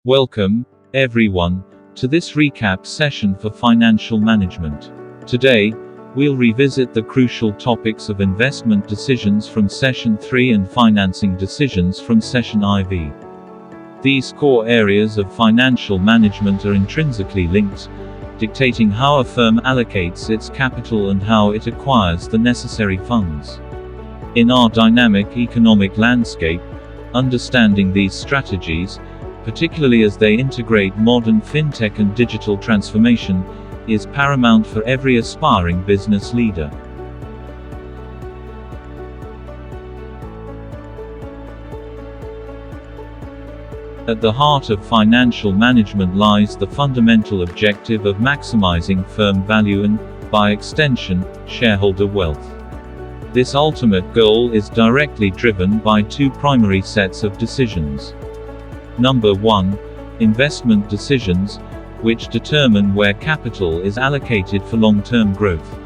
Welcome, everyone, to this recap session for financial management. Today, we'll revisit the crucial topics of investment decisions from Session 3 and financing decisions from Session IV. These core areas of financial management are intrinsically linked, dictating how a firm allocates its capital and how it acquires the necessary funds. In our dynamic economic landscape, understanding these strategies, particularly as they integrate modern fintech and digital transformation, is paramount for every aspiring business leader. At the heart of financial management lies the fundamental objective of maximizing firm value and, by extension, shareholder wealth. This ultimate goal is directly driven by two primary sets of decisions. Number 1. Investment decisions, which determine where capital is allocated for long-term growth.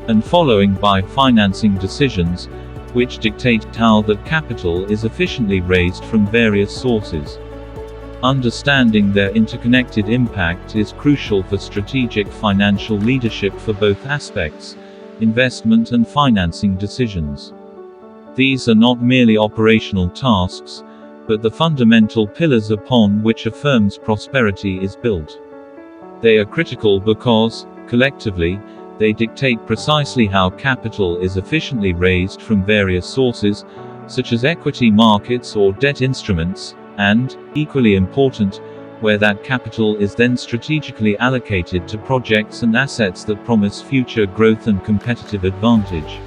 And following by financing decisions, which dictate how that capital is efficiently raised from various sources. Understanding their interconnected impact is crucial for strategic financial leadership for both aspects, investment and financing decisions. These are not merely operational tasks, but the fundamental pillars upon which a firm's prosperity is built. They are critical because, collectively, they dictate precisely how capital is efficiently raised from various sources, such as equity markets or debt instruments, and, equally important, where that capital is then strategically allocated to projects and assets that promise future growth and competitive advantage.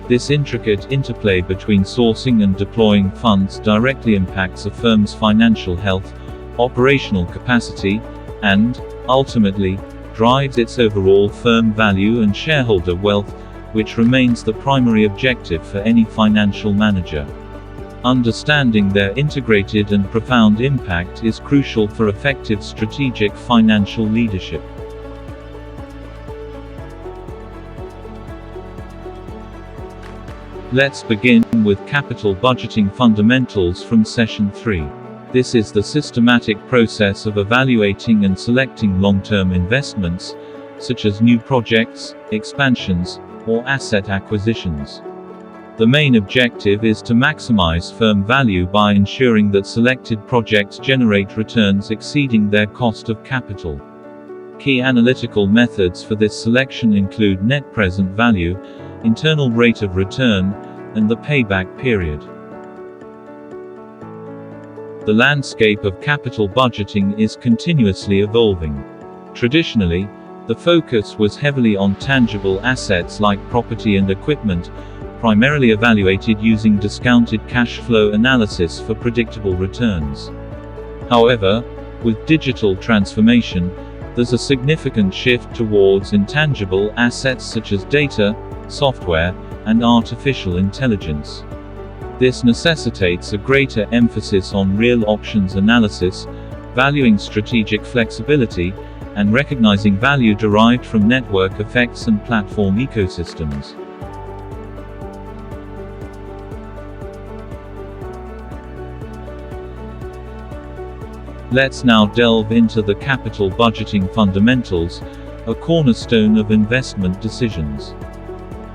This intricate interplay between sourcing and deploying funds directly impacts a firm's financial health, operational capacity, and, ultimately, drives its overall firm value and shareholder wealth, which remains the primary objective for any financial manager. Understanding their integrated and profound impact is crucial for effective strategic financial leadership. Let's begin with capital budgeting fundamentals from Session 3. This is the systematic process of evaluating and selecting long-term investments, such as new projects, expansions, or asset acquisitions. The main objective is to maximize firm value by ensuring that selected projects generate returns exceeding their cost of capital. Key analytical methods for this selection include net present value, internal rate of return, and the payback period. The landscape of capital budgeting is continuously evolving. Traditionally, the focus was heavily on tangible assets like property and equipment, primarily evaluated using discounted cash flow analysis for predictable returns. However, with digital transformation, there's a significant shift towards intangible assets such as data, software, and artificial intelligence. This necessitates a greater emphasis on real options analysis, valuing strategic flexibility, and recognizing value derived from network effects and platform ecosystems. Let's now delve into the capital budgeting fundamentals, a cornerstone of investment decisions.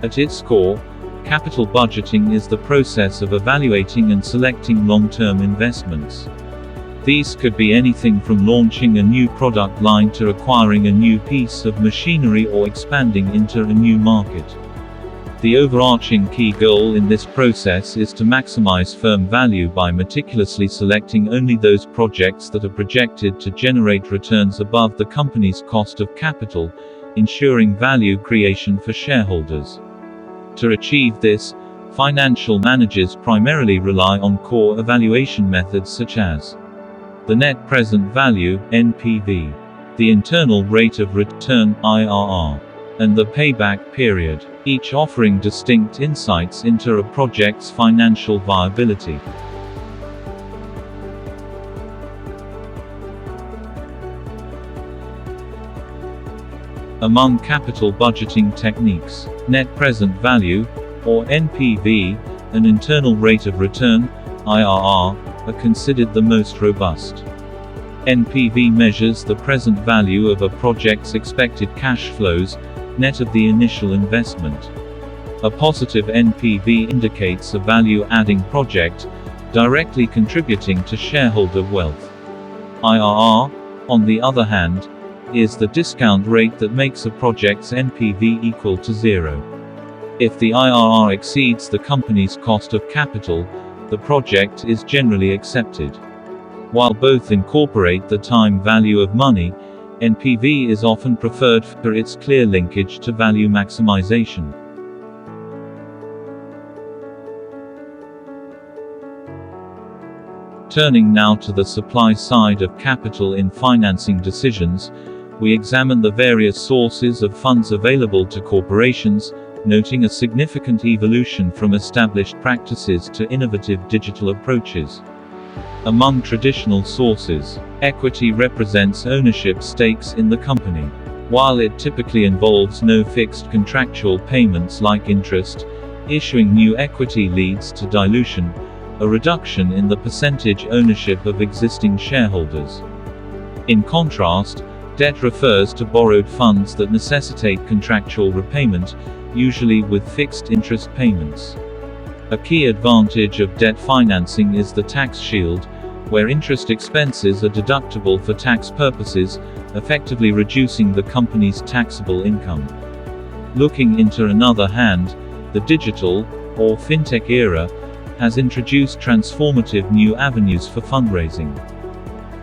At its core, capital budgeting is the process of evaluating and selecting long-term investments. These could be anything from launching a new product line to acquiring a new piece of machinery or expanding into a new market. The overarching key goal in this process is to maximize firm value by meticulously selecting only those projects that are projected to generate returns above the company's cost of capital, ensuring value creation for shareholders. To achieve this, financial managers primarily rely on core evaluation methods such as the net present value (NPV), the internal rate of return (IRR), and the payback period, each offering distinct insights into a project's financial viability. Among capital budgeting techniques, net present value, or NPV, and internal rate of return, IRR, are considered the most robust. NPV measures the present value of a project's expected cash flows, net of the initial investment. A positive NPV indicates a value-adding project, directly contributing to shareholder wealth. IRR, on the other hand, is the discount rate that makes a project's NPV equal to zero. If the IRR exceeds the company's cost of capital, the project is generally accepted. While both incorporate the time value of money, NPV is often preferred for its clear linkage to value maximization. Turning now to the supply side of capital in financing decisions, we examine the various sources of funds available to corporations, noting a significant evolution from established practices to innovative digital approaches. Among traditional sources, equity represents ownership stakes in the company. While it typically involves no fixed contractual payments like interest, issuing new equity leads to dilution, a reduction in the percentage ownership of existing shareholders. In contrast, debt refers to borrowed funds that necessitate contractual repayment, usually with fixed interest payments. A key advantage of debt financing is the tax shield, where interest expenses are deductible for tax purposes, effectively reducing the company's taxable income. Looking into another hand, the digital, or fintech era, has introduced transformative new avenues for fundraising.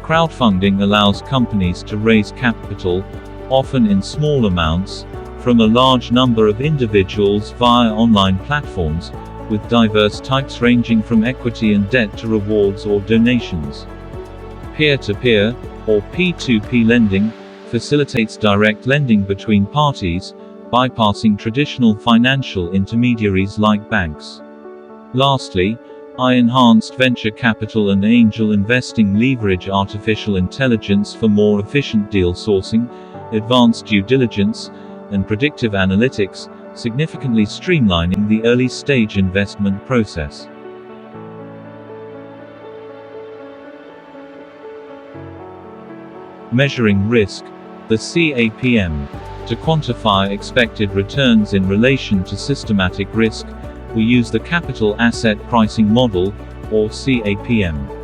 Crowdfunding allows companies to raise capital, often in small amounts, from a large number of individuals via online platforms, with diverse types ranging from equity and debt to rewards or donations. Peer-to-peer, or P2P lending, facilitates direct lending between parties, bypassing traditional financial intermediaries like banks. Lastly, enhanced venture capital and angel investing leverage artificial intelligence for more efficient deal sourcing, advanced due diligence, and predictive analytics, significantly streamlining the early-stage investment process. Measuring risk, the CAPM. To quantify expected returns in relation to systematic risk, we use the Capital Asset Pricing Model, or CAPM.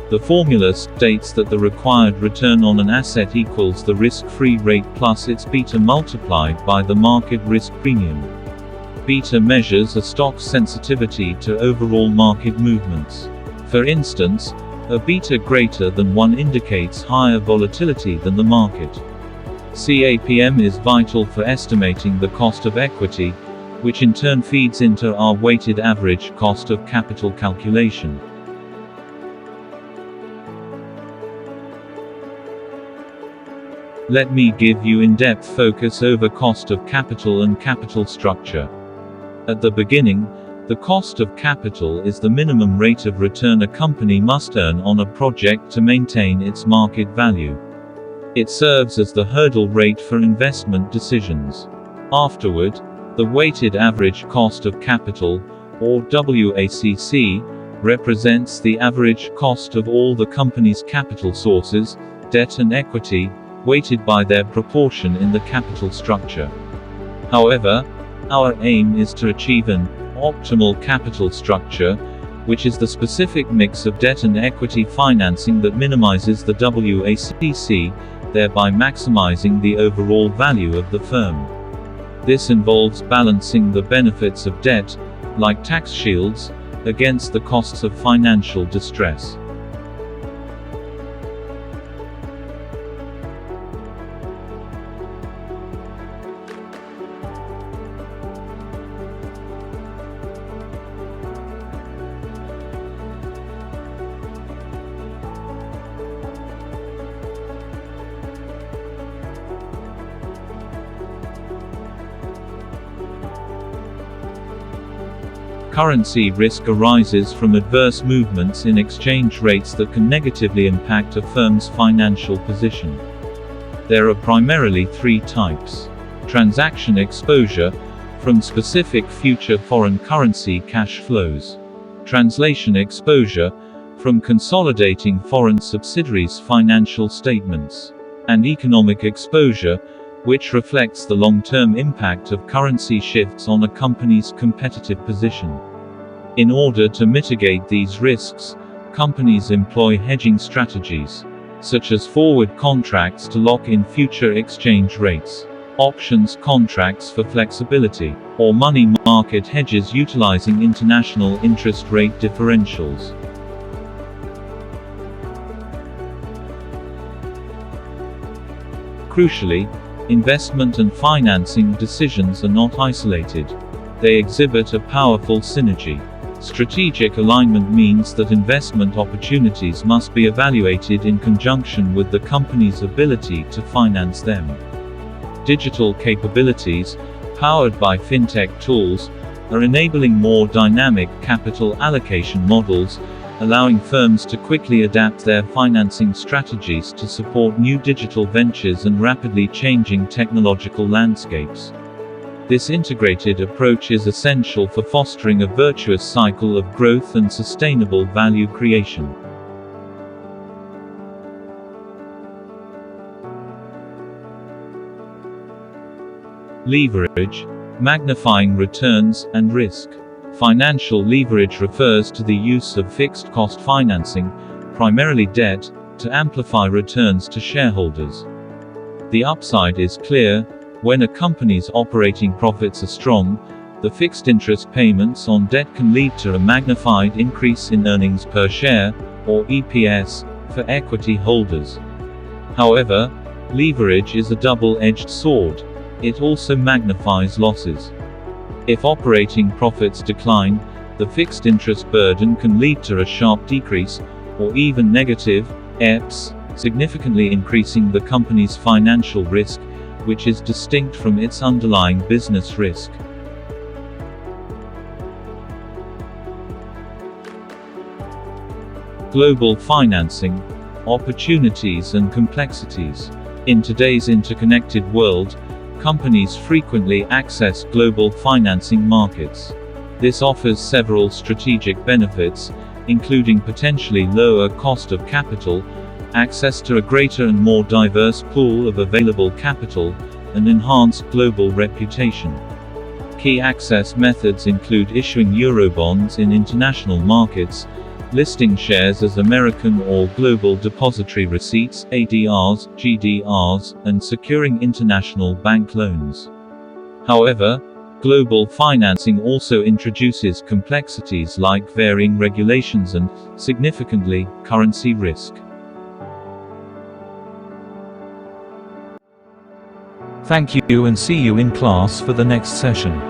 The formula states that the required return on an asset equals the risk-free rate plus its beta multiplied by the market risk premium. Beta measures a stock's sensitivity to overall market movements. For instance, a beta greater than 1 indicates higher volatility than the market. CAPM is vital for estimating the cost of equity, which in turn feeds into our weighted average cost of capital calculation. Let me give you in-depth focus over cost of capital and capital structure. At the beginning, the cost of capital is the minimum rate of return a company must earn on a project to maintain its market value. It serves as the hurdle rate for investment decisions. Afterward, the weighted average cost of capital, or WACC, represents the average cost of all the company's capital sources, debt and equity, weighted by their proportion in the capital structure. However, our aim is to achieve an optimal capital structure, which is the specific mix of debt and equity financing that minimizes the WACC, thereby maximizing the overall value of the firm. This involves balancing the benefits of debt, like tax shields, against the costs of financial distress. Currency risk arises from adverse movements in exchange rates that can negatively impact a firm's financial position. There are primarily three types. Transaction exposure, from specific future foreign currency cash flows. Translation exposure, from consolidating foreign subsidiaries' financial statements, and economic exposure, which reflects the long-term impact of currency shifts on a company's competitive position. In order to mitigate these risks, companies employ hedging strategies, such as forward contracts to lock in future exchange rates, options contracts for flexibility, or money market hedges utilizing international interest rate differentials. Crucially, investment and financing decisions are not isolated. They exhibit a powerful synergy. Strategic alignment means that investment opportunities must be evaluated in conjunction with the company's ability to finance them. Digital capabilities, powered by fintech tools, are enabling more dynamic capital allocation models, allowing firms to quickly adapt their financing strategies to support new digital ventures and rapidly changing technological landscapes. This integrated approach is essential for fostering a virtuous cycle of growth and sustainable value creation. Leverage, magnifying returns and risk. Financial leverage refers to the use of fixed-cost financing, primarily debt, to amplify returns to shareholders. The upside is clear. When a company's operating profits are strong, the fixed interest payments on debt can lead to a magnified increase in earnings per share, or EPS, for equity holders. However, leverage is a double-edged sword. It also magnifies losses. If operating profits decline, the fixed interest burden can lead to a sharp decrease, or even negative, EPS, significantly increasing the company's financial risk, which is distinct from its underlying business risk. Global financing, opportunities and complexities. In today's interconnected world, companies frequently access global financing markets. This offers several strategic benefits, including potentially lower cost of capital, access to a greater and more diverse pool of available capital, and enhanced global reputation. Key access methods include issuing Eurobonds in international markets, listing shares as American or Global Depository Receipts (ADRs, GDRs), and securing international bank loans. However, global financing also introduces complexities like varying regulations and, significantly, currency risk. Thank you and see you in class for the next session.